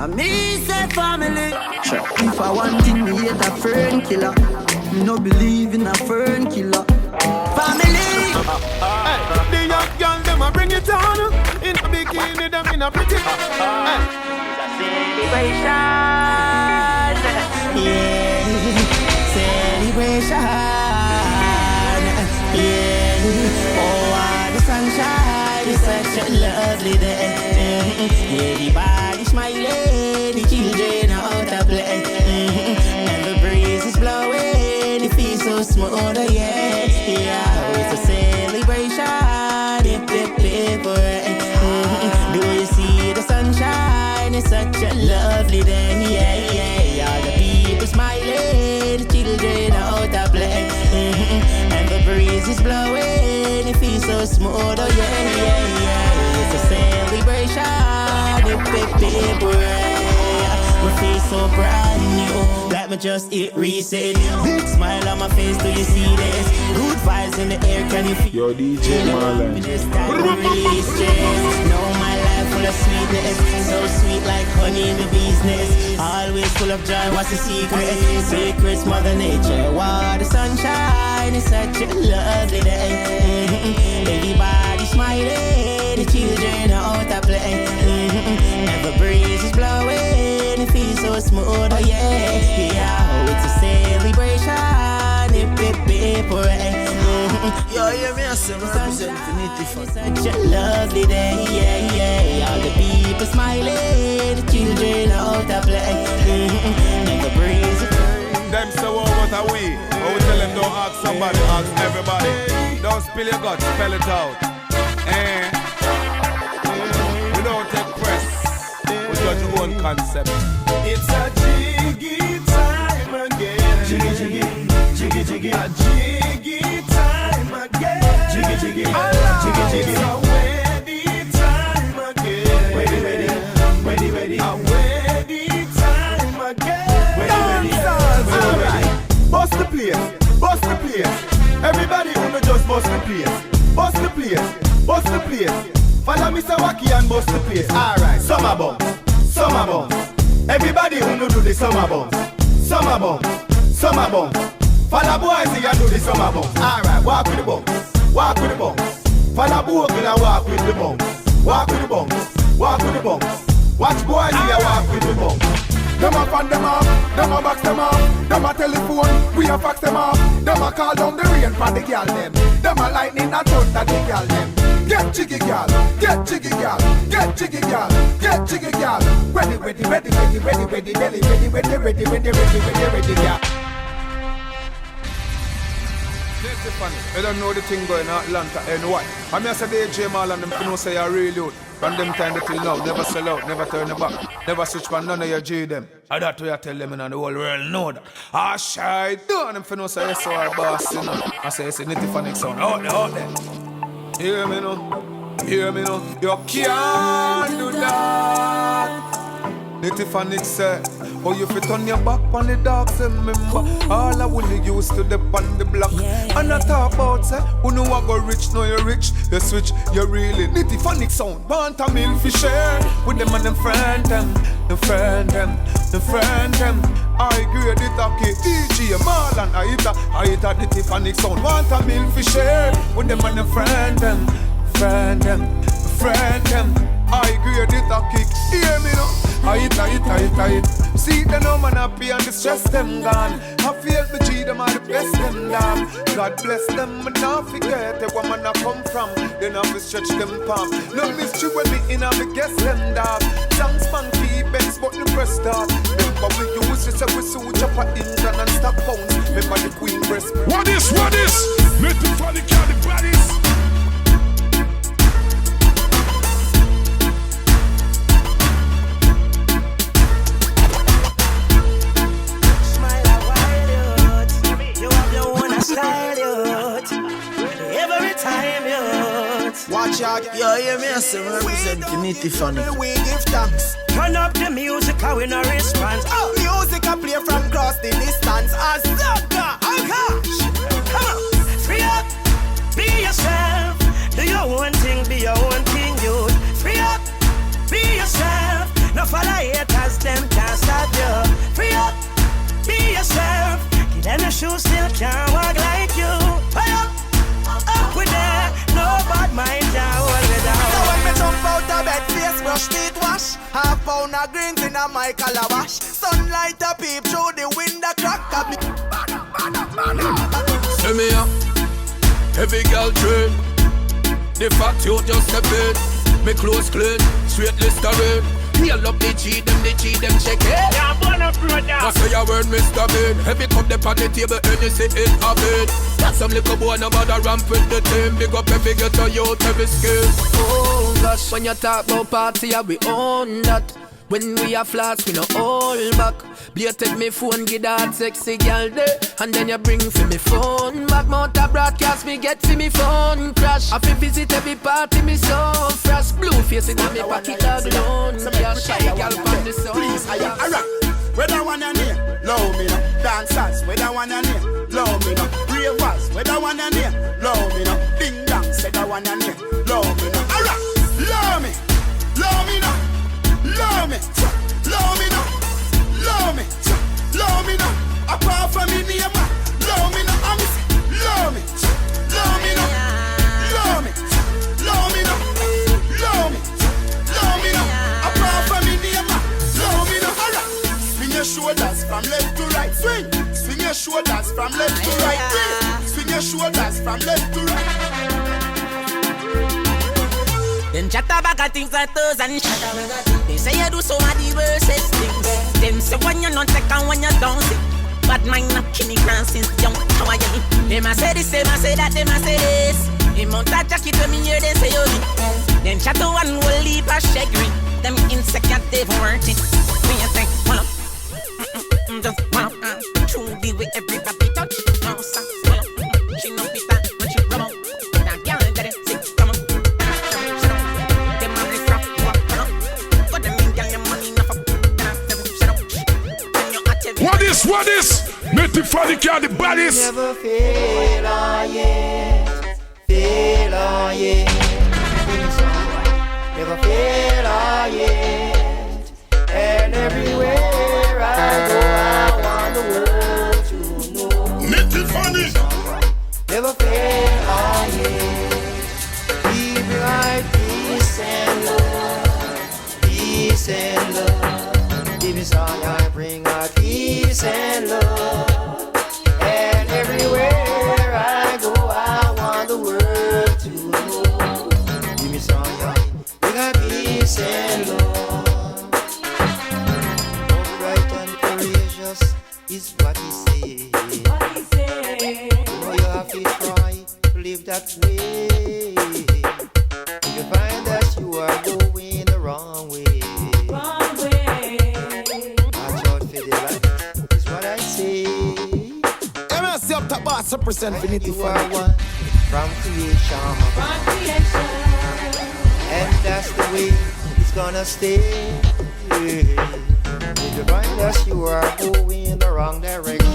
And me say family. If I want thing, me hate a fern killer. Me no believe in a fern killer. Family. Hey, the young girl them a bring it on. In a bikini, them in a pretty. Hey. Celebration. Yeah. Celebration. Yeah. Oh, the sunshine is such a lovely day. Everybody smiling, the children out to play. And the breeze is blowing, it feels so smooth, yeah. Yeah, it's a celebration, hip, hip, hip, hooray. Do you see the sunshine? It's such a lovely day, yeah, yeah. All the people smiling, the children out to play. And the breeze is blowing, it feels so smooth, oh yeah, yeah, yeah. It's a celebration, hip, hip, hip, hooray. My face so brand new, like me just hit reset. Big smile on my face, do you see this? Good vibes in the air, can you feel? Yo, DJ Marlon. Release stress. Know my life full of sweetness, so sweet like honey in the business. Always full of joy, what's the secret? Secrets, Mother Nature. Wow, the sunshine is such a lovely day. Everybody smiling, the children are out to play. And the breeze is blowing, it feels so smooth, oh yeah. Yeah, oh, it's a celebration, hip, hip, hip, hooray. Yo, hear me, I say, represent Infinity Fun. Such a lovely day, yeah, yeah. All the people smiling, the children out to play. And the breeze is blowing. Them say what a we. But we tell them don't ask somebody, ask everybody. Don't spill your guts, spell it out. We don't take press. We judge your own concept. It's a jiggy time again. Jiggy, jiggy, jiggy, jiggy. A jiggy time again. Jiggy, jiggy, jiggy, jiggy. It's a weddy time again. Weddy, weddy, weddy, weddy. A weddy time again. Weddy, weddy, alright. Bust the place, bust the place. Everybody wanna just bust the place. Bust the place, bust the place. Follow Mr. Wacky and bust the place. Alright, summer bumps, summer bumps. Everybody wanna do the summer bumps. Summer bumps, summer bumps. Follow boys here and do the summer bumps. Alright, walk with the bumps, walk with the bumps. Follow boys here and walk with the bumps. Walk with the bumps, walk with the bumps. Watch boys here walk with the bumps. Them a fan them off, them a box them off. Them a telephone, we a fax them off. Them a call down the rain for the girl them. Them a lightning a thunder the girl them. Get jiggy girl, get jiggy girl, get jiggy girl, get jiggy girl. Ready, ready, ready, ready, ready, ready, ready, ready, ready, ready, ready, ready, ready, girl. I don't know the thing going on Atlanta anyway. I mean I say DJ Mal and them know say you're real youth. From them time till now, never sell out, never turn your back. Never switch for none of your G them. And that's what I tell them and the whole world know that. Ah, shy, do them for no say yes or boss, you know. I say it's a nitty funny sound. Out there. Hear me now, hear me now. You can't do that. Nitty funny say, oh you fit on your back on the dogs, remember. All I would used to the on the block. And I talk about say, who know I go rich, know you rich. You switch, you really nitty funny sound. Want a meal for share with them and them friend them. The friend them, the friend them. I grade it a kid, DJ Marlon. I hit a nitty funny sound. Want a meal for share with them and them friend them. Friend them, friend them. I grade it a kick, hear me now. I hit. See the no man happy and the stress them gone. I feel the G them are the best them down. God bless them, but not forget the woman I come from. Then I will stretch them palm. No mystery when me in, I will guess them dog. Songs funky, best but the press start. Remember we use this and we switch up at England and stop pounds. Remember the queen breast. What is? Let the funny count the bodies. Every time you watch out, you hear me, I say represent Infinity Fun. We give thanks. Turn up the music, how we no response. Oh, music I play from across the distance. As Zagga, oh gosh, come on, free up, be yourself. Do your own thing, be your own thing, youth. Free up, be yourself. No follow haters, Half pound of greens in a my calabash. Sunlight a peep through the window crack. See me up, heavy girl train. The fact you just step in. Me clothes clean, straight Listerine. Heal up the cheat them check it. Yeah, wanna brother. I say a word, Mr. Bean. Heavy cup the on the table, and you say it a bit. Got some little boy, no bother ramp with the team. Big up every get to youth, every skill. Oh gosh, when you talk about party, yeah, we own that. When we are flats, we no hold back. Take me phone, get that sexy girl there. And then you bring for me phone back. Mount a broadcast, me get for me phone crash. I feel visit every party, me so fresh. Blue face in my pocket alone. Yeah, shy girl from the sun. Please, alright. Whether one and near, low me no. Dancers, whether one and near, low me no. Ravers, whether one and near, low me no. Ding dong, said that one and near, low me no. Alright, low me no. Low me, low me no, low me no. Apart from me name, low me no. I'm low me no, low me no, low me no. Apart from me name, low me no. Alright, swing your shoulders from left to right, swing your shoulders from left to right, swing your shoulders from left to right. Then chat about things like those and they say you do so many worstest things. Them say when you not take and when you don't see. But mine not kill me grand since young. How are you? They must say this, they must say that, they must say this. They mount a jacket when me hear them say you me. Then chat to one will leave a shaggy. Them insecure they've worked it. When you think, one up, just one up, through the way everybody touch. No sir, one up, she no be that when she rub up. That girl that is sick, come on. What is? Make the funny car the baddest. Never fail on yet. Never fail on yet. And everywhere I go, I want the world to know. Make the funny. Never fail on yet. Keep me like peace and love. Peace and love. Give me song I bring out peace and love. And everywhere I go, I want the world to know. Give me song I bring out peace and love. Upright and courageous is what he says. You know you have to try to live that way. If you find that you are going the wrong way. MSC up top boss, represent Infinity You are one from creation. And that's the way it's gonna stay. If you find us, you are going the wrong direction.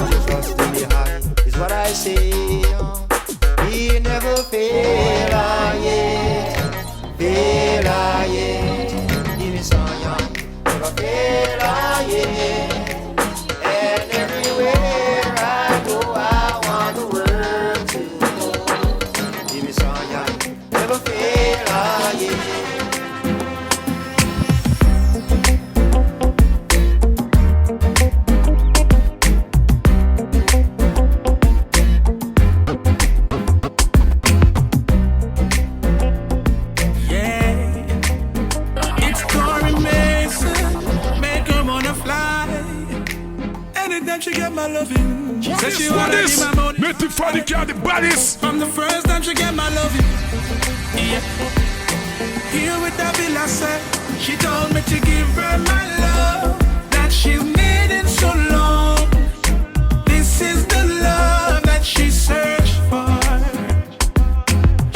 Just trust in the high is what I say. He never fail yet. Give me some young. Never fail yet. And everywhere I go, I want the world to know. Give me some young. Never fail yet. She get my loving. Said she wanna be my money. Make the funny car the baddest. From the first time she get my loving. Yeah. Here with Daville, I said she told me to give her my love that she's needed so long. This is the love that she searched for.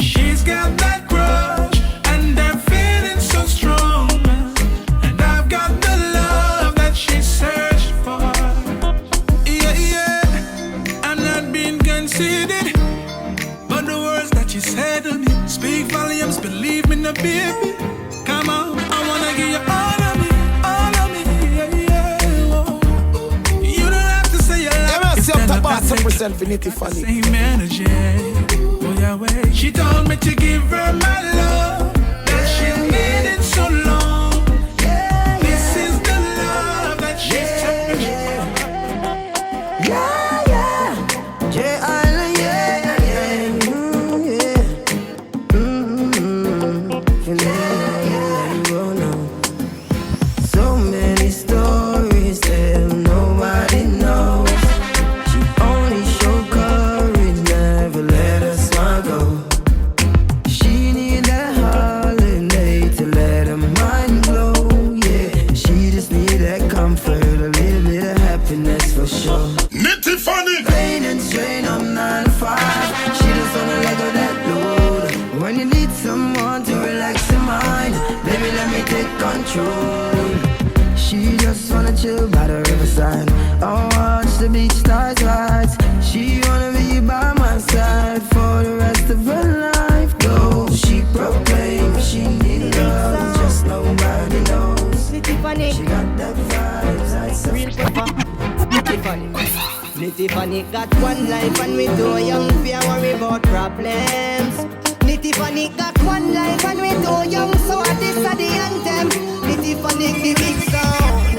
She's got that crush and that feeling so strong. And I've got the love that she searched for. But the words that you said to me speak volumes, believe me, no baby. Come on, I wanna give you all of me, yeah, yeah. Oh. You don't have to say you love me. Stand up and take Infinity funny. Same energy. Oh yeah, wait. She told me to give her my love that she control. She just wanna chill by the riverside. I watch the beach stars rise. She wanna be by my side for the rest of her life. Though she proclaims she needs love, just nobody knows. She got that vibes, I said. Nitty Funny got one life and we too young fear worry about problems. Nitty Funny got one life and we too young, so this is the anthem. Nitty Funny the big sound.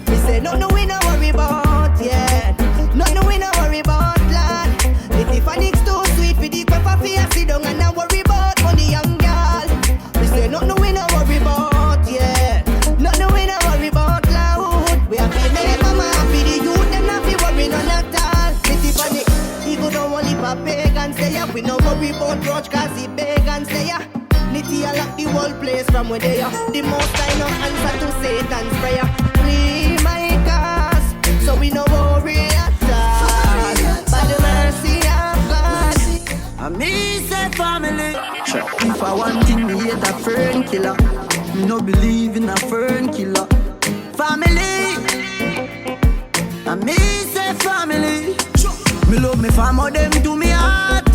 We say no we no worry about yet. No we no worry about lad. Nitty Funny's too sweet for the pepper fear. Sit down and not worry about money young girl. We say no we no worry about yet. No we no worry about loud. We have to make mama happy. The youth them not be worry none at all. Nitty Funny even though only for pagans say we no worry about grudge cause the pagans say Nitty a lock the whole place from where they are. The most I know answer to Satan's prayer. Free my cause, so we no worry at all. By the mercy of God. And me say family. If I want thing, me hate a fern killer. Me no believe in a fern killer. Family. And me say family. Me love me family, them to me heart.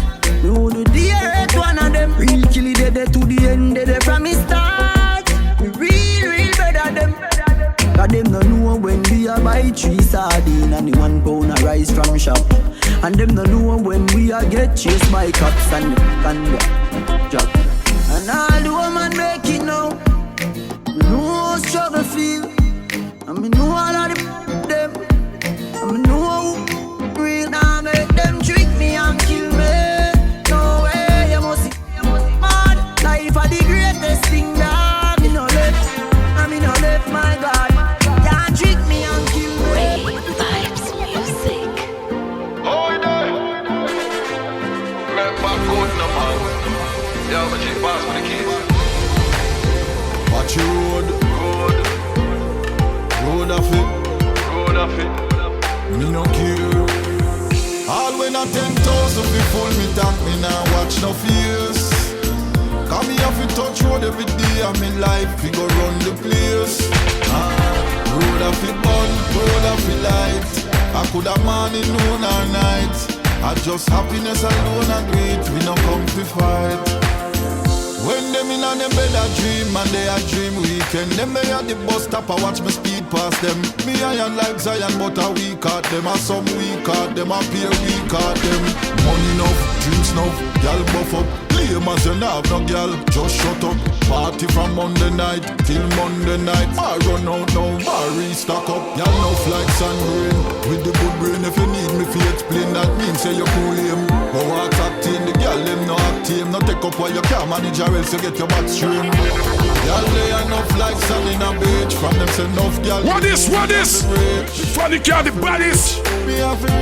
Me would do the earth one of them. Real killy dead to the end, dead from me start. Me real better them. Cause them no know when we a buy 3 sardine and the 1 pound of rice from shop. And them no know when we a get chased by cops and the job. And all the woman make it now. Me know struggle feel. And me know all of them. And me know who real now make them trick me and kill me. No way, you must mad. Life are the greatest thing that me no left. And me no left my God. Can't trick me and kill me. Vybz music. Oh, yeah. Back good no man. Yeah, but she pass for the keys. Watch your road. Road of it. Me no care. All when I 10,000 people me tank me now watch no fears. Come me have to touch road every day of me life. We go run the place. Road of it bun, road of it light. I could have morning, noon or night. I just happiness alone and great. We no come to fight. When them in on them bed a dream and they a dream weekend. Them me at the bus stop I watch me speed past them. Me iron like Zion but a weak at them. A some weak at them, a peer weak at them. Money enough, drinks enough, y'all buff up. Lame as you have no girl, just shut up. Party from Monday night till Monday night. Bar run out now, bar restock up. Y'all enough like sun rain. With the good brain if you need me to explain that means say you cool him. Go walk acting, the girl them no active. No take up while you can't manage her else you get your back stream. Y'all lay enough like sun in a beach. From them say enough girl. What is? Funny car the bodies. Me have to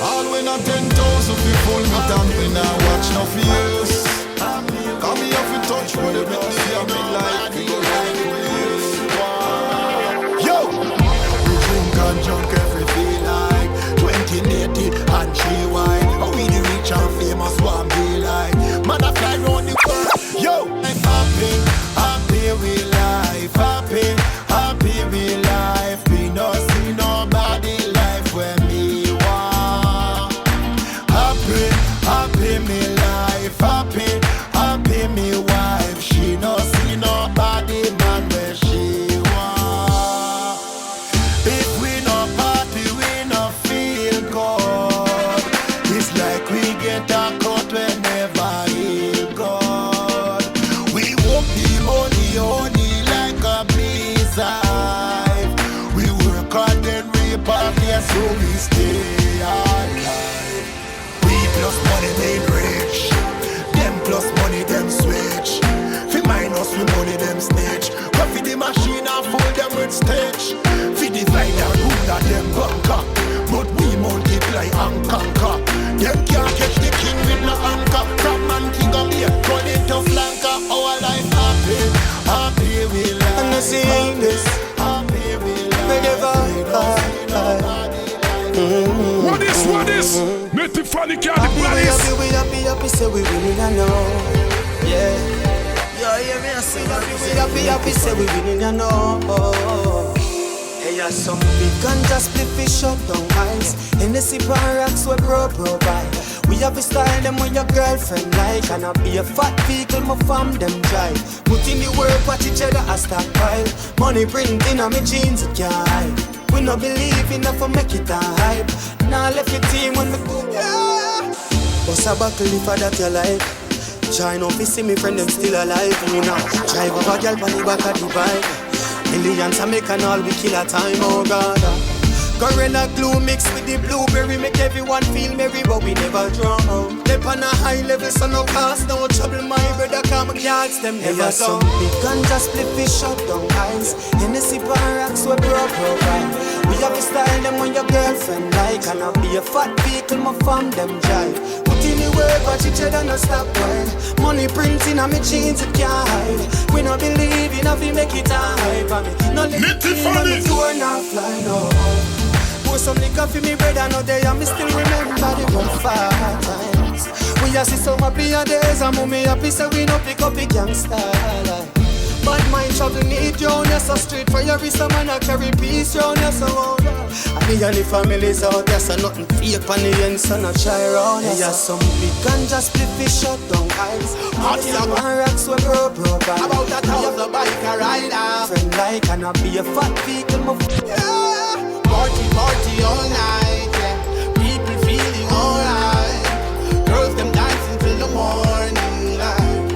all when I 10,000 people me tamping and watch no fears. Come me have to touch what every day of me life. We go like this. Yo! We drink and drunk every feel like 2080 and she wine. How we the rich and famous one be like. Man I fly round the world. Yo! I'm happy with life. Happy with life. We no see nobody life when me want. Happy me life. Happy me wife. She no see nobody man where she want. If we no party, we no feel good. It's like we get a cut whenever he good. We won't be honey like a beehive. We work hard and reap our care so we stay alive. We plus money made rich. Them plus money them switch. Fi minus we money them snitch. Coffee the machine and full them with stitch. Fi divide and rule that them bunker. But we multiply and conquer. Them can't catch the king with no anchor. From man king of here, run into flanker. Our life happy we life. And I sing this. Happy we life. What is? Nitty Funny car the bodies. We happy, say we winning, I know. Yeah. hear me say we happy, say we winning, you know. Hey, yeah, some big ganja split fish shut down eyes. Hennessy bar rocks we provide. We have a style them with your girlfriend like. And I be a fat vehicle, my fam them drive. Put in the work, watch each other a stockpile. Money bring in on me jeans, it can't hide. We no believe enough for make it a hype. Now left your team when we go. Bust a buckle if I that you like. Try no fi see me friend them still alive. You know, drive over girl on the back of the bike. Millions I make and all we kill a time, oh God. Gorilla glue mixed with the blueberry make everyone feel merry, but we never drown. Lep on a high level, so no cause, no trouble. My brother come and yards them never some big ganja split fish shut down eyes. Hennessy bar rocks we provide. We have a style them on your girlfriend like. And I be a fat vehicle, my fam them drive. Put in the work, watch each other no stop while. Money printing on me jeans, it can't hide. We no believe enough, we make it a hype. No let it on the tour, not fly, no. Pour some liquor for me brother, no day, and me still remember the good far times. We a see some happier days, and mommy happy say we no pick up the gangster like. But my trouble need you, you're so straight for your wrist, man, I carry peace, you're so old. And me and the family's out there, so nothing fake on the end, so not try around. Hey, yeah, some big ganja split fish shut down eyes. Party and rocks we provide. About that house, the bike a rider. Friend like, and I be a fat vehicle, my yeah. Party all night, yeah. People feeling alright. Girls them dancing till the morning light.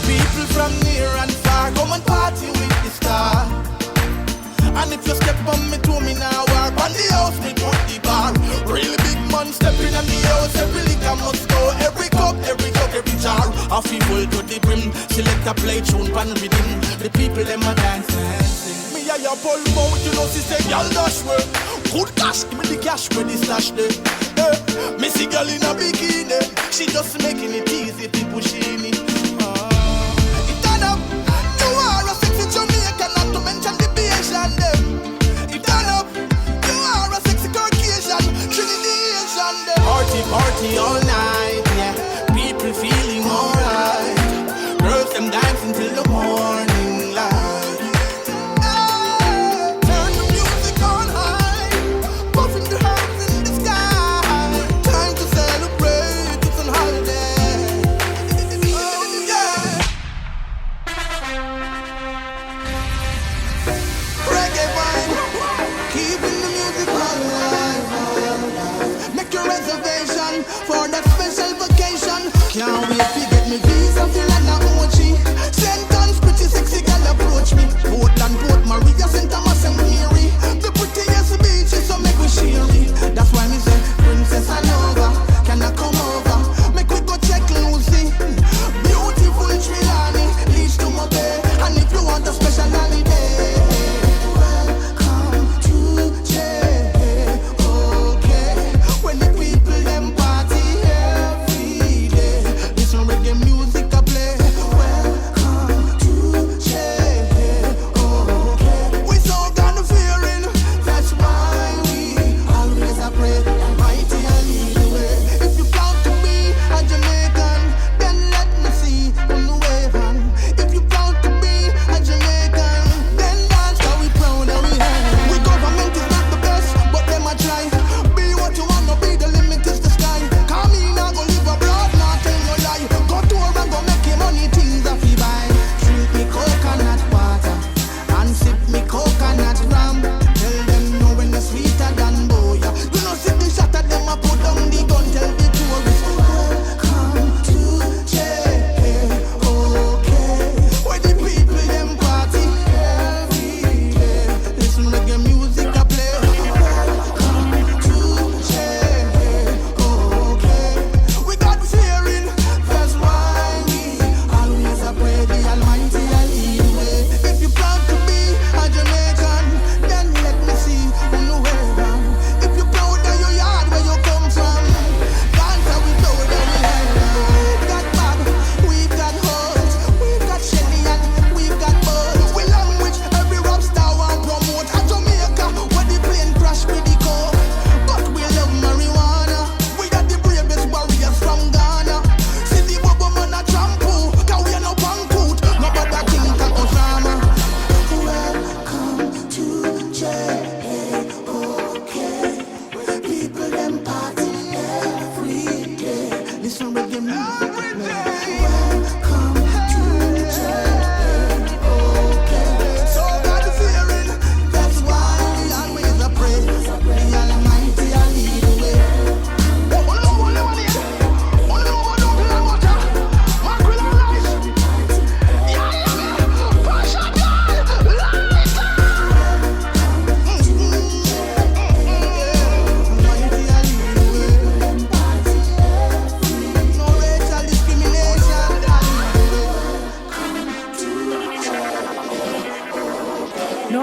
People from near and far come and party with the star. And if you step on me to me now, war on the house me put the bar. Really big man stepping on the house, every liquor must go. Every cup, every jug, every jar. Half full to the brim, select a play tune pan rhythm. The people them a dancing. Me a your pull out, you know she say y'all dash work. Good cash, give me the cash where the stash there. Me see girl in a bikini, she just making it easy to push in it. It turn up, you are a sexy Jamaican, not to mention the Asian them. It turn up, you are a sexy Caucasian, Trinidadian them. Party all night, yeah. People feeling alright. Girls them dancing till the morning light.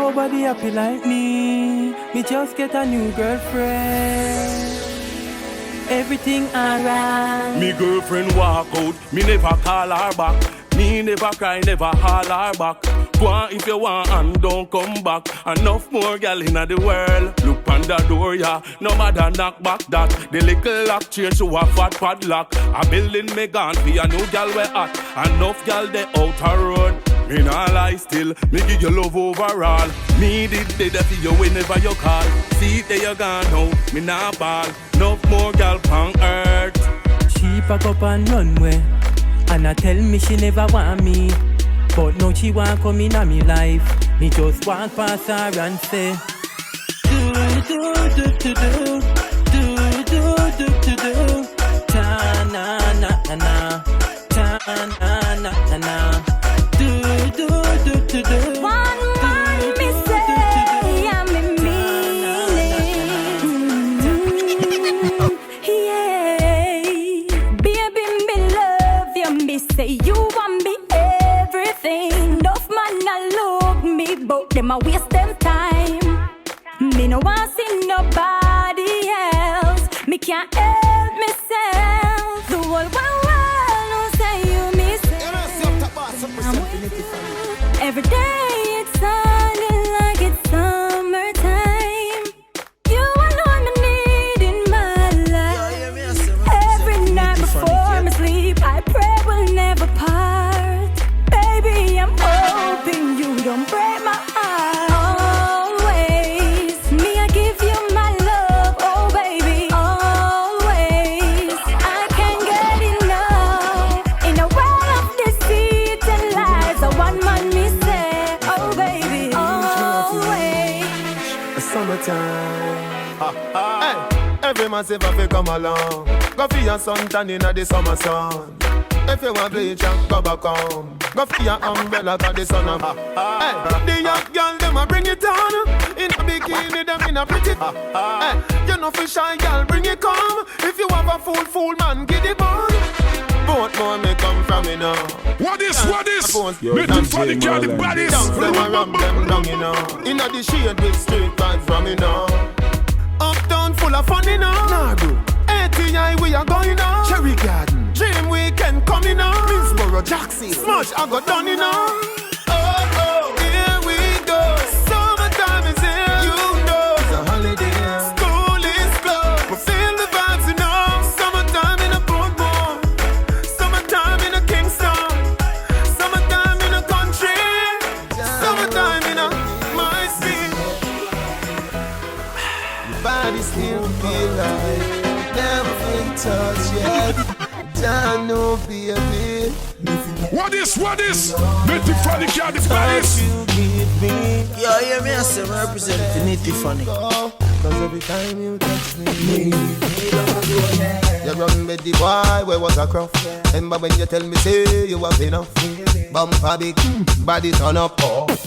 Nobody happy like me. Me just get a new girlfriend. Everything alright. Me girlfriend walk out, me never call her back. Me never cry, never haul her back. Go on if you want and don't come back. Enough more gal in the world. Look on the door, yeah. No matter knock back that. The little lock change to a fat padlock. A building me gone for a new gal we hot. Enough gal they out a road. Me nah lie still, me give you love overall. Me did for you whenever you call. See there you gone now, me nah ball. Enough more gal on earth. She pack up and run away. And I tell me she never want me. But now she want come in on me life. Me just walk past her and say do do do do do do do do do do ta na na na na ta na na na na do do do do do. One man me say I'm in meaning. Yeah, baby me love you. Me say you want me everything. Enough man a look me, but them a waste them time. Me no want see nobody else. Me can't help myself. The whole world no say you miss it. Every day it's sounding like it's summertime. You alone me need in my life. Every night before me sleep, I pray we'll never part. Baby, I'm hoping you don't break my heart. Always, me I give you my love, oh baby. Always, I can't get enough. In a world of deceit and lies, a one man me say, oh baby. Always. Summertime. Hey, every man say fi come along. Go for your suntan inna the summer sun. If you want bleach and go back home, go for your umbrella 'cause the sun up. Hey, the young girl them a bring it on. In a bikini them in a pretty. Hey, you know for shy girl bring it come. If you have a fool man get it on. Both more may come from me now. What is? Make the funny girl the bodies. Down them a ram them down you know. Inna the shade with street vibes from me now. Uptown full of fun you know. Nah bro. ATI we are going now. Cherry Garden. Dream Weekend coming on. Minsboro, Jackson, Smudge, I got done in on. Oh, here we go. Summertime is here. You know it's a holiday. School is closed. We feel the vibes, you know. Summertime in a Portmore. Summertime in a Kingston. Summertime in a country. Summertime in a my city. Your body still feel like never been touched yet. I know, baby. What is? Make the funny girl the bodies. Yo, hear me, I say, represent Finity Funny. Cause every time you touch me, you run with the boy where was a crop. Remember when you tell me, say you have enough. Bumper big, body turn up.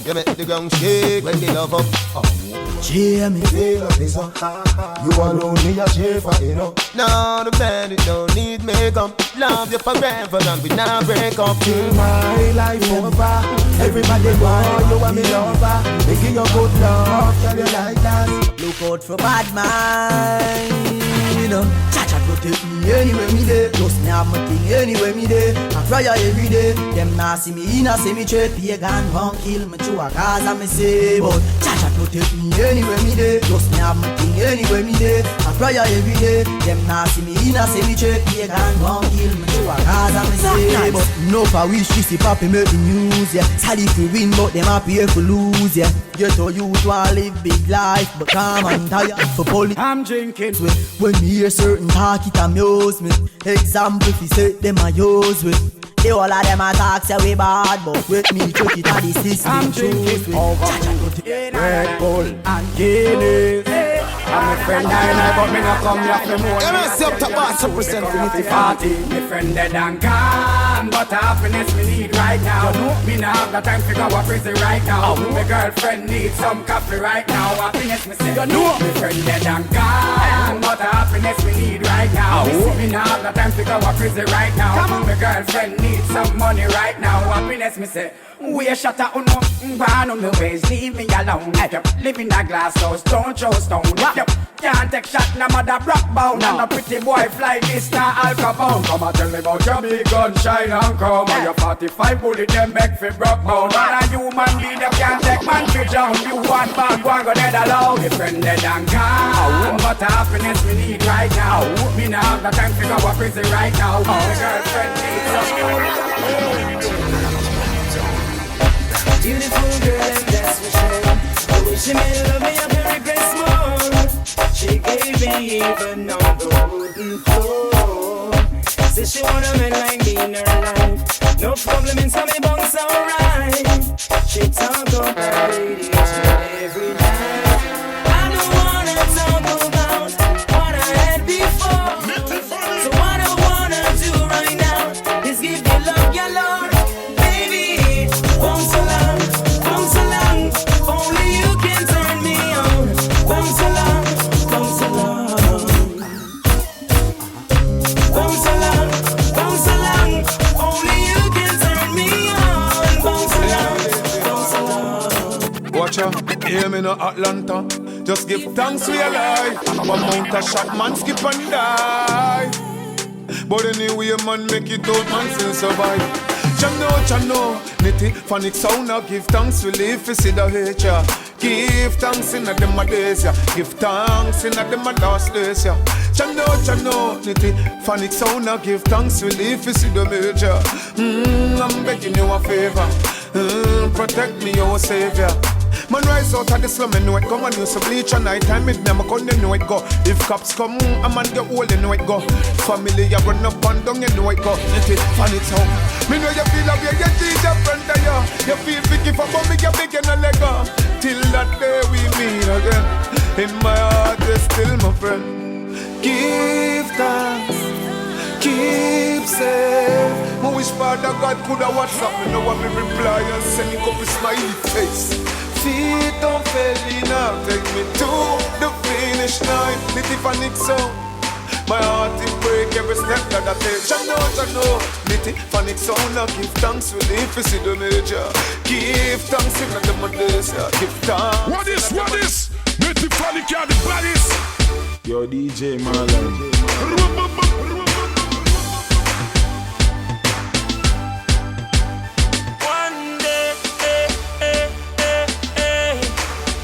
You make the ground shake when they love up. Jamie, feel up is up. You alone, me a share for you know. Now the band, it don't need makeup. Love you forever and we not break up. Till my life over. Everybody want you and me lover. They give you good love, tell you like that. Look out for bad mind. Jah Jah protect me anywhere me dey. Plus me have my thing anywhere me dey. I cry every day. Them nah see me in a cemetery. Pagan gon' kill me through a Gaza me say. But Jah Jah protect me anywhere me dey. Plus me have my thing anywhere me dey. I cry every day. Them nah see me in a cemetery. Pagan gon' kill me through a Gaza me say. But no for wish to see Papi make the news, yeah. Sad if we win, but them happy if we lose, yeah. Get to youth wanna live big life, but calm and tired for police. I'm drinking when me hear certain talk, it amuse me. Example, if you say them a use with. The all of them a talk say we bad, but with me check it at the system. I'm drinking Red Bull and Guinness. I'm a friend I but me not come here for more. You know, see up top boss represent Finity Party. Me friend dead and gone, but happiness me need right now. Me now have the time to go a prison right now. My girlfriend needs some coffee right now. Happiness me say, my friend dead and gone. But the happiness we need right now. Me now have the time to go a prison right now. My girlfriend needs some money right now. Happiness me say, we a shut up, no, gone on the ways, leave me alone. If you live in a glass house, don't throw stone. If you can't take shot, no mother rock bound. And a pretty boy fly this, now Al Capone. Come and tell me about your big gun, shine and come. And your 45 bullet, them back for broke bound. And a human being, you can't take man for down. You want man, go and go dead alone. Your friend dead and gone. But the happiness we need right now. Me now have the time to go a prison right now. My girlfriend needs some. Beautiful girl and that's for sure. I wish she made love me up and regrets more. She gave me even on the wooden floor. Says she want a man like me in her life. No problem in some bunks alright. She talk about radiation every night. I don't wanna talk about what I had before. So what I wanna do right now is give you love, your love. Baby, bounce along. Only you can turn me on. Bounce along, bounce along. Bounce along, bounce along. Only you can turn me on. Bounce along, bounce along. Watch out, hear me no Atlanta. Just give thanks we alive. One mount a shot, man skip and die. But anyway, man make it out, man still survive. Chano, nitty, phonic sound, now give thanks, we live to see the nature. Give thanks in a dem a days, yeah. Give thanks in a dem a last days, yeah. Chano, nitty, phonic sound, now give thanks, we live to see the major. I'm begging you a favor, protect me, your savior. Man rise out of the slum and know it come and use a bleach at night time. It never come, they know it go. If cops come, a man get old, they know it go. Family, you run up and down, you know it go. Let it fan it out. Me know you feel like you get your friend of you. You feel picky for me, you big and a leg up. Till that day we meet again. In my heart, you're still my friend. Give thanks, keep safe. I wish Father God could have WhatsApp me. Now I me reply and send it up with smiley face. Feet don't fail me now, take me to the finish line. Little panic sound, my heart it break every step that I take. Chano, little panic sound. Now give thanks, we live to see the major. Give thanks in the days, give thanks. What is? Little panic are the baddest. Yo DJ Marlon.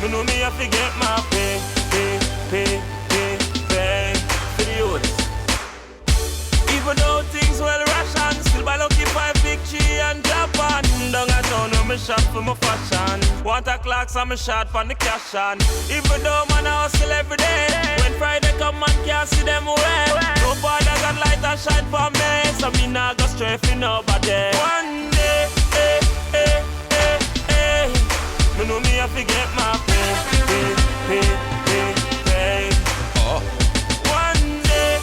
You know me, I forget my pay for the youths. Even though things well ration, still by lucky 5 big G and Japan. Down a town where me shop for my fashion. Want a clocks and me shot for the cash on. Even though man I hustle every day. When Friday come man can't see them away. No boy that got light and shine for me. So me not go stray for nobody. One day, me know me I forget my pay. One day,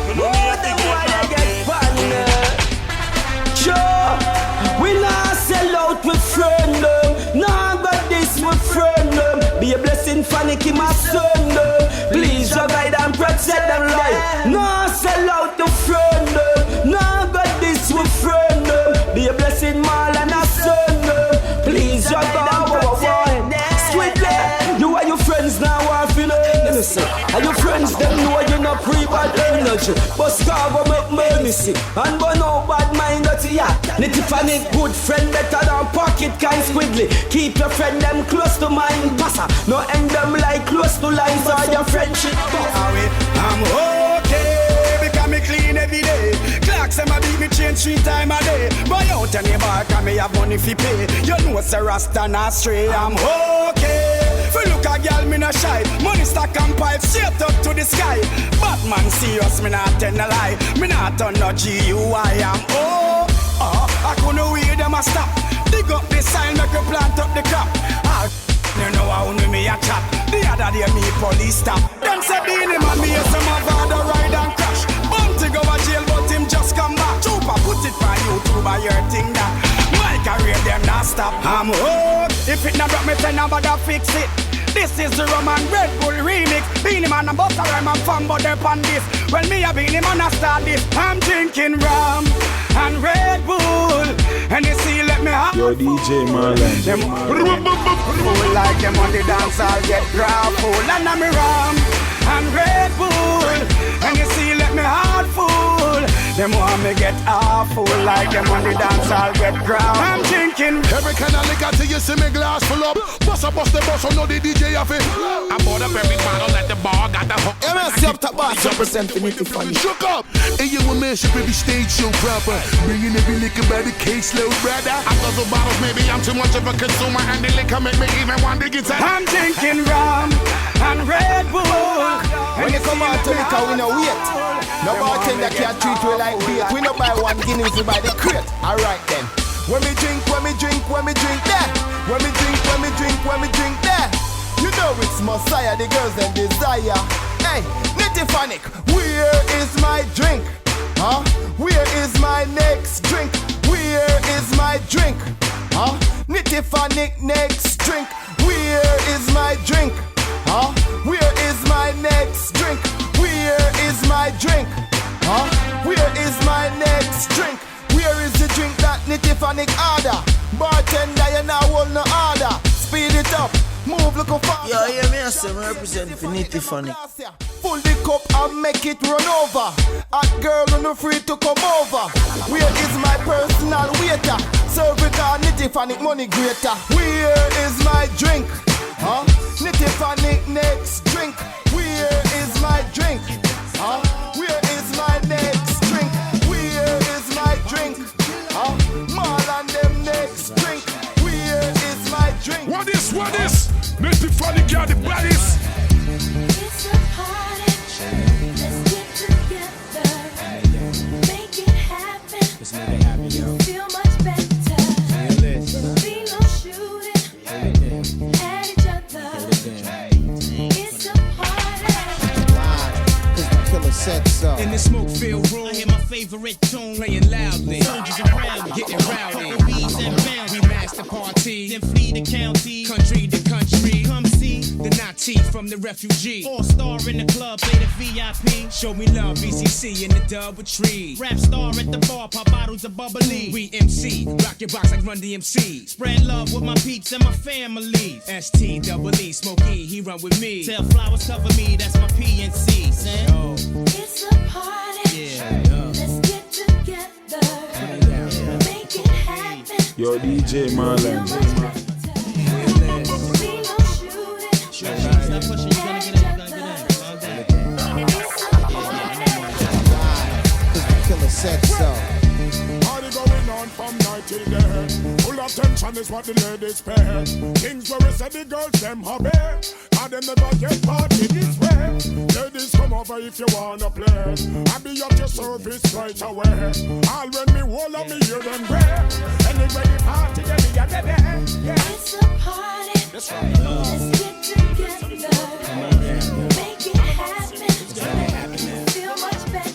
me know me I forget my pay. Sure, we not sell out with friend them. Nah, but this with friend them. Be a blessing for Nicky, my son them. Please, your guide and protect them life. Nah, sell out to friend them. Nah, but this with friend them. Be a blessing, mal and a son them. Please, your guide and protect them. Sweetly, you are your friends now, I feel it. And your friends, them know you're not pre-bad energy. But scar go make me sick. And but no bad mind that you have. Nitty funny, good friend better than pocket kind squiggly. Keep your friend them close to mine, passa. No end them like close to lines or your friendship. I'm okay, because me clean every day. Clocks them a beat me change 3 times a day. Buy out any bar, cause me have money fi pay. You know it's a rasta not stray. I'm okay. If you look a girl, me not shy. Money stack and pipe straight up to the sky. Batman serious, me not tell a lie. Me not turn no GUI. I'm I couldn't wait them a stop. Dig up the sign, make you plant up the crop. You know how me a chat. The other day me police stop. Them say Beenie Man me as some of the ride and crash. Bounty go to jail but him just come back. YouTube or your thing that my career them not stop. I'm hooked. If it not drop me, then nobody fix it. This is the Roman Red Bull remix. Beenie Man and Busta Rhyme and fun, but they're on this. When me a Beenie Man I start this. I'm drinking rum and Red Bull, and you see let me have. Yo, DJ Marlon. Them fool like them on the dance, I'll get grappled. And I'm rum and Red Bull, and you see let me heart full. Them want me get awful like them on the dance, I'll get grappled. I'm drinking every kind of liquor till you see me glass full up. Bust the bus, so know the DJ of it. I bought up every bottle at the bar, got the hook. MSC up top boss, represent Finity Funny. Shook up. And you will mention every stage show proper. Bringing every liquor by the case load, brother. I guzzle bottles, maybe I'm too much of a consumer, and the liquor make me even want to get tired. I'm drinking rum and Red Bull. When you come out to liquor, we no wait. No bartender can't treat we like bait. We no buy one Guinness, we buy the crate. Alright then. When we drink there. When we drink there. You know it's Messiah, the girls them desire. Hey, Nitty where is my drink? Huh? Where is my next drink? Where is my drink? Huh? Nitty next drink. Where is my drink? Huh? Where is my next drink? Where is my drink? Huh? Where is my next drink? Where is the drink that Nitty order? Bartender, you now hold no order. Speed it up, move look fast. Yeah, hear me, I say, I represent Finity Funny. Pull the cup and make it run over. Hot girl, no free to come over. Where is my personal waiter? Serve it on Nitty Funny money greater. Where is my drink? Huh? Nitty Funny next drink. Where is my drink? Huh? Where is my next drink? Where is my drink? Huh? More than them next drink. Where is my drink? What is? Nitty Funny got the bodies. It's a party. Let's get together. Make it happen. Let's make it happen, yo. Feel much better. Be no shooting at each other. It's a party. Cause the killer said so. In the smoke-filled room, I hear my favorite tune playing loudly. Soldiers around me, getting rowdy. Bees and bounce, we master party. Then flee the county, country to country. Come see the Nazi from the refugee. All-star in the club, play the VIP. Show me love, BCC in the double tree. Rap star at the bar, pop bottles of bubbly. We MC, rock your box like Run DMC. Spread love with my peeps and my family. STEE, Smokey, he run with me. Tell flowers cover me, that's my PNC. It's a party. Let's get together. Make it happen. Yo, DJ Marlon. Killer said so. Party going on from night till day. Full attention is what the ladies pay. Things where we say the girls them hobby. And them never get party this way. Ladies come over if you wanna play. I be at your service right away. All when me hold on me hear them pray. Anyway the party get me a baby. It's a party. Let's get together. Make it happen. Feel much better.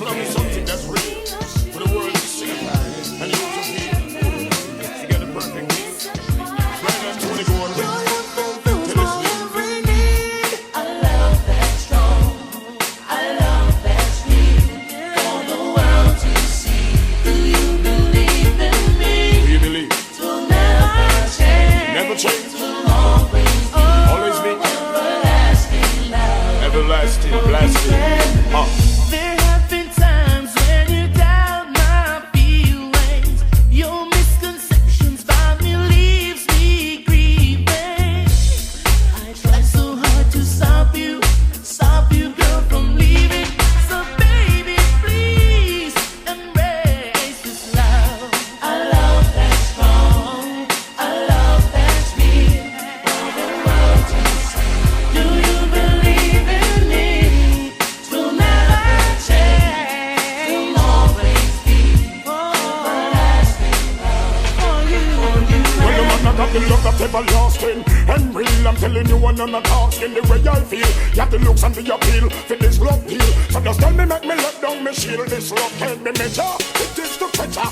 Love me something that's real for the world to see and you to feel. Together perfect. Right now, 20 going away. I love that strong. I love that sweet. For the world to see. Do you believe in me? Do you believe? To never change. Never change. To always be. Everlasting love. Everlasting, blasting. There have been times when you doubt my feelings. Your misconceptions by me leaves me grieving. I try so hard to stop you girl from leaving. So baby, please embrace this love. I love that strong. I love that sweet. For the world to see. Do you believe in me? To never change. To always be. Everlasting love. For you. Well, you must not have the love that's everlasting and real. I'm telling you, I'm not asking the way I feel. You have the looks and the appeal for this love deal. So just tell me, make me let down me shield. This love can't be measured. It is the treasure.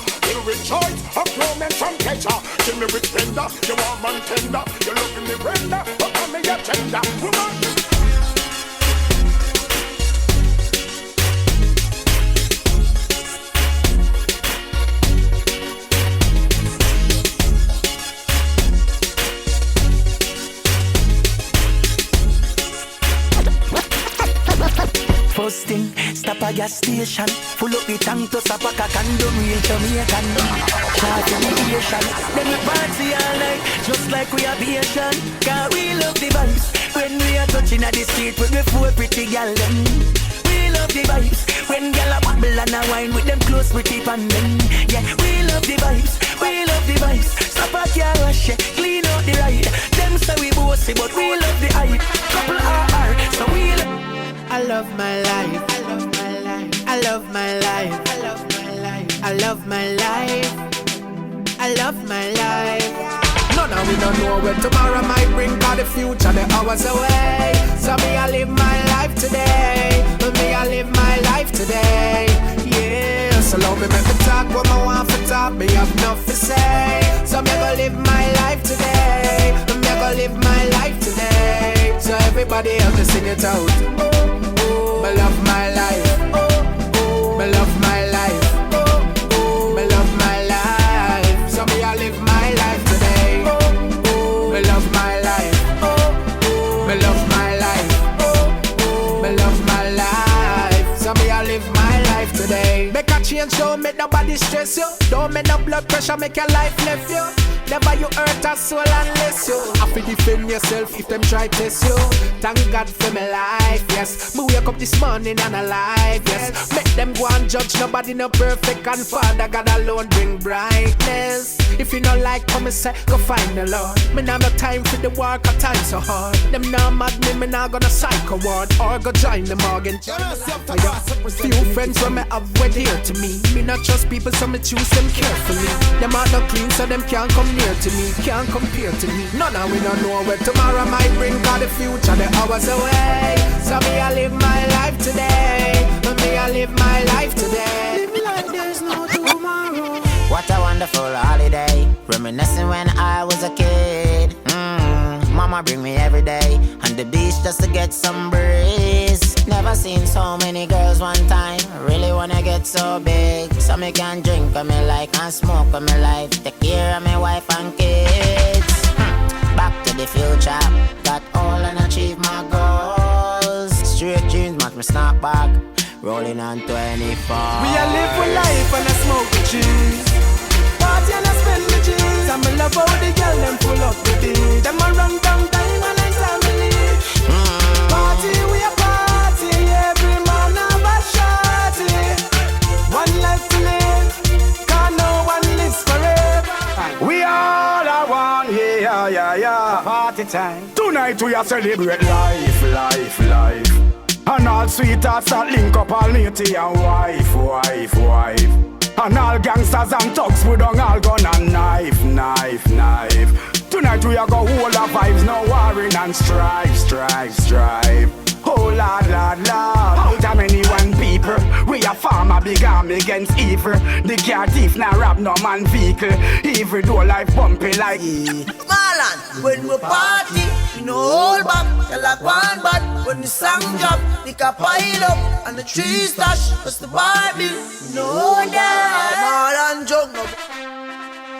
choice of romance and pleasure. Give me with tender, you want man tender. You look in the render, but I'm me a tender. Woman. First thing, stop a gas station. Full up the tank to stop a candle, real Jamaican. Charge immigration. Then we party all night, just like we are Asian. Cause we love the vibes. When we are touching at the street with the four pretty gal them. We love the vibes. When gal a bubble and a wine with them close pretty pan them. Yeah, we love the vibes. We love the vibes. Stop a car wash, clean out the ride. Them say we bossy, but we love the hype. Couple RR, so we love. I love my life. I love my life. I love my life. I love my life. I love my life. I love my life. None of we don't know when tomorrow might bring, cause the future the hours away. So me I live my life today. Me I live my life today. Yeah. So love me make me talk what I want for talk. Me have enough to say. So me go live my life today. Me go live my life today. So everybody else to sing it out. I love my life. I love my life. I love my life. So me I live my life today. I love my life. I love my life. I love my life. So me I live my life today. Make a change, don't make nobody stress you. Don't make no blood pressure, make your life left you. Never you hurt a soul unless you have to defend yourself if them try test you. Thank God for my life, yes. Me wake up this morning and alive, yes. Make them go and judge, nobody no perfect. And Father God alone bring brightness. If you don't like come and say, go find the Lord. Me nah no time for the work, a time so hard. Them nah mad me nah gonna psycho ward. Or go join the morgan. Few friends when me have went here to me. Me not trust people so me choose them carefully. Them are not clean so them can't come near to me, can't compare to me. None of we don't know where tomorrow might bring, cause the future the hours away. So me I live my life today. Me I live my life today. Live like there's no tomorrow. What a wonderful holiday. Reminiscing when I was a kid. Mama bring me every day on the beach just to get some breeze. Never seen so many girls one time. Really wanna get so big, so me can drink on me like and smoke on me like. Take care of my wife and kids. Back to the future, got all and achieve my goals. Straight jeans match me snap back, rolling on 24. We a live for life and I smoke the cheese. Party and I spend the cheese. And me love how the girl them full up the beat. Them a run down time and I family. Party we a party, every man have a shorty. One life to live, can't no one lives forever. We all are one, yeah. Party time. Tonight we are celebrate life. And all sweethearts that link up all matey and wife. And all gangsters and thugs we don't all gun and knife. Tonight we are go hold our vibes, no warring and strive. Oh Lord. Out of many one people, we a farmer big arm against evil. The car thief now rob no man vehicle. Every door life bumpy like Marlon, when we party, we no hold back. Tell like one bad, when the song drop, pick a pile up, and the tree stash, cause the Bible, we no hold that. Marlon joke no.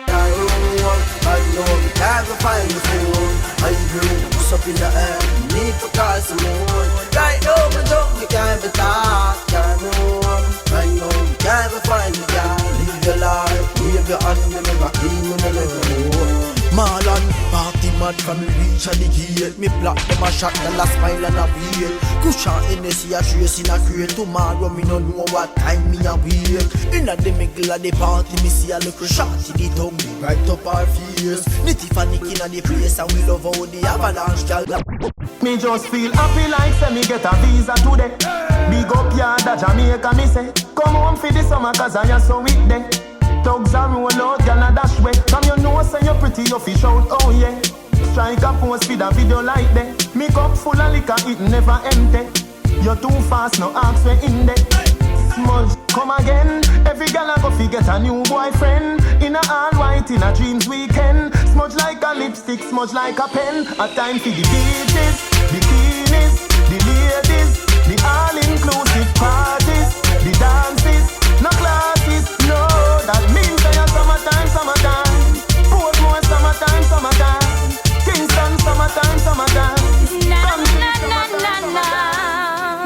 I know we can't go find the phone. I bring the push up in the air, need to call someone. Right now we don't, we can't be talk, can't know. I know we can't go find the girl. Live your life, wave your hand, never clean when you let go. Marlon, party mad from me reach at the gate. Me block them a shot, the last mile and a wheel. Cushion NSC a trace in a crate. Tomorrow me no know what time me a wake. Inna the middle of the party, me see a little shot in the tongue, right up our face. Nitty for Nick inna the place, and we love how the avalanche gal. Me just feel happy like say me get a visa today. Big up yard at Jamaica, me say. Come home for the summer cause I am so weak there. Thugs are roll out, gal a dash way. Come you know say you're pretty, you fish out, oh yeah. Strike a post with a video like that. Me cup full of liquor, it never empty. You're too fast, no ask we in there. Smudge, come again. Every gal a go fi get a new boyfriend. In a all white, in a dreams weekend. Smudge like a lipstick, smudge like a pen. A time for the beaches, bikinis, the ladies, the all-inclusive parties, the dances, no classes, no. That means they are summertime, summertime. Portmore, summertime, summertime. Kingston, summertime, summertime. Na na na na na.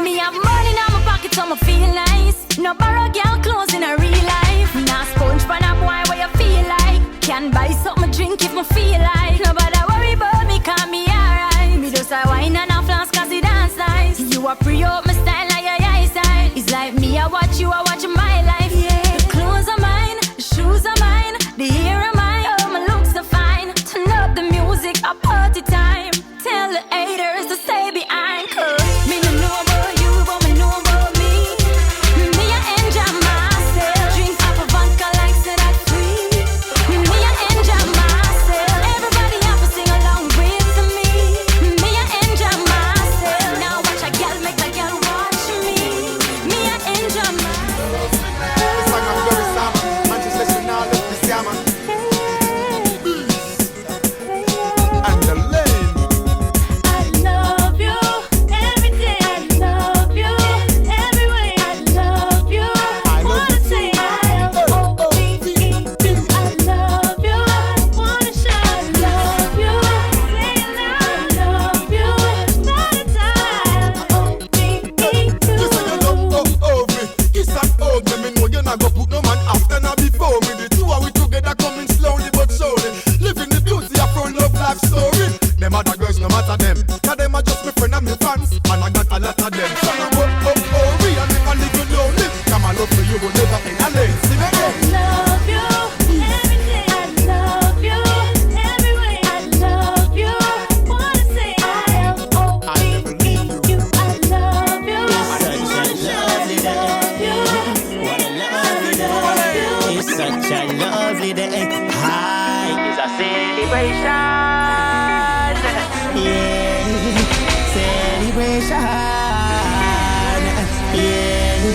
Me have money in my pocket, so me feel nice. No borrow girl clothes in a real life. Nah sponge for a boy where you feel like. Can buy something drink if me feel like. Nobody worry about me, call me alright. Me just a wine and a flask 'cause it dance nice. You a pre-up my style like your eyesight. It's like me, I watch you, I watch my life. Yeah. The clothes are mine, the shoes are mine, the hair are mine. Oh, my looks are fine. Turn up the music, a party time. Tell the haters to stay behind. 'Cause me no know about you, but me know about me. Me I enjoy myself. Drink up a vodka like say that free. Me I enjoy myself. Everybody have to sing along with me. Me I enjoy myself. Now watch a girl make a girl watch me. Me I enjoy myself. And the lane. I love you every day. I love you every way. I love you. Wanna say I-L-O-V-E. I love you. Wanna show I love you. Say it loud. I love you. That it's I-L-O-V-E. Listen, you love over. It's an old me know you not go put no man after now before me. The two of we together coming slowly but surely. Living the beauty of our love life story. Them other girls no matter them. Cause them are just my friend and my fans. And I got a lot of them. So now we and never leave you lonely. Come on, love for you will never end a lane. Sing again. I love you every day. I love you every way. I love you. Wanna say I-L-O-V-E. I love you. It's such a lovely day. Hi, it's a celebration. Yeah, celebration. Yeah,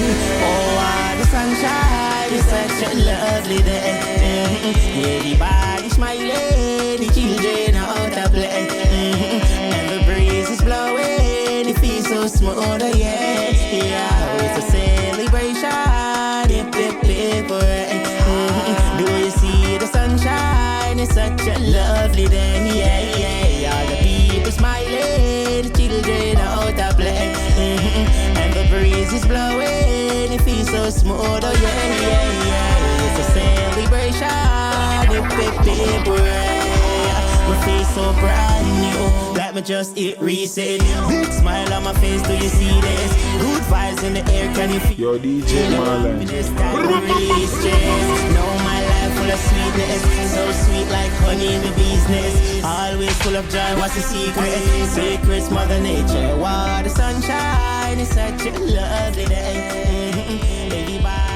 oh, the sunshine is such a lovely day. Everybody smiling, the children are out to play. And the breeze is blowing, it feels so smooth, yeah. Yeah, it's a celebration. Hip, hip, hip, hooray. Do you see the sunshine? It's such a lovely day, yeah, yeah. All the people smiling, the children are out to play. And the breeze is blowing, it feels so smooth, oh yeah, yeah, yeah. It's a celebration, hip, hip, hip, hooray. My face so brand new, like me just hit reset. Big smile on my face, do you see this? Good vibes in the air, can you feel? Yo, DJ Marlon. This time to release stress. Know my life full of sweetness, so sweet like honey in the business. Always full of joy, what's the secret? Secrets, Mother Nature. Wow, the sunshine is such a lovely day. Everybody